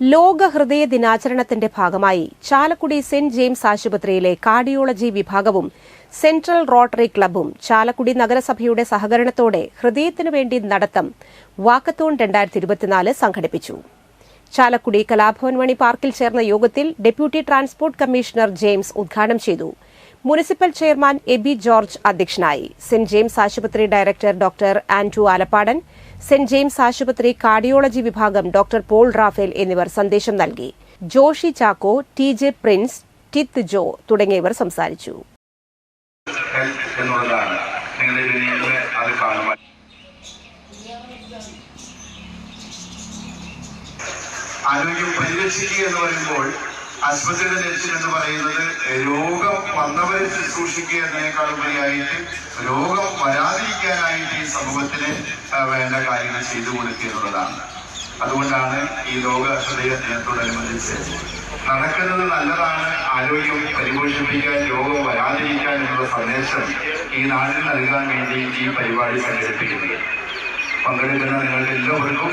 ലോക ഹൃദയ ദിനാചരണത്തിന്റെ ഭാഗമായി ചാലക്കുടി സെന്റ് ജെയിംസ് ആശുപത്രിയിലെ കാർഡിയോളജി വിഭാഗവും സെൻട്രൽ റോട്ടറി ക്ലബ്ബും ചാലക്കുടി നഗരസഭയുടെ സഹകരണത്തോടെ ഹൃദയത്തിനു വേണ്ടി നടത്തം വാക്കത്തോൺ 2024 സംഘടിപ്പിച്ചു. ചാലക്കുടി കലാഭവൻ മണി പാർക്കിൽ ചേർന്ന യോഗത്തിൽ ഡെപ്യൂട്ടി ട്രാൻസ്പോർട്ട് കമ്മീഷണർ ജെയിംസ് ഉദ്ഘാടനം ചെയ്തു. മുനിസിപ്പൽ ചെയർമാൻ എബി ജോർജ് അധ്യക്ഷനായി. സെന്റ് ജെയിംസ് ആശുപത്രി director doctor Andrew Alappadan, saint James ആശുപത്രി കാർഡിയോളജി വിഭാഗം ഡോക്ടർ പോൾ റാഫേൽ എന്നിവർ സന്ദേശം നൽകി. ജോഷി ചാക്കോ, ടി.ജെ. പ്രിൻസ്, ടിത്ത് ജോ തുടങ്ങിയവർ സംസാരിച്ചു. ആരോഗ്യം പരിരക്ഷിക്കുക എന്ന് പറയുമ്പോൾ ആശുപത്രിയുടെ ലക്ഷ്യം എന്ന് പറയുന്നത് രോഗം വന്നവരെ ശുശ്രൂഷിക്കുക എന്നതിനേക്കാളുപരിയായിട്ട് രോഗം വരാതിരിക്കാനായിട്ട് ഈ സമൂഹത്തിന് വേണ്ട കാര്യങ്ങൾ ചെയ്തു കൊടുക്കുക എന്നുള്ളതാണ്. അതുകൊണ്ടാണ് ഈ ലോക ഹൃദയ ദിനത്തോടനുബന്ധിച്ച് നടക്കുന്നത് നല്ലതാണ്, ആരോഗ്യം പരിപോഷിപ്പിക്കാൻ, രോഗം വരാതിരിക്കാൻ എന്നുള്ള സന്ദേശം ഈ നാടിന് നൽകാൻ വേണ്ടി ഈ പരിപാടി സംഘടിപ്പിക്കുന്നത്. പങ്കെടുക്കുന്ന നിങ്ങൾക്ക് എല്ലാവർക്കും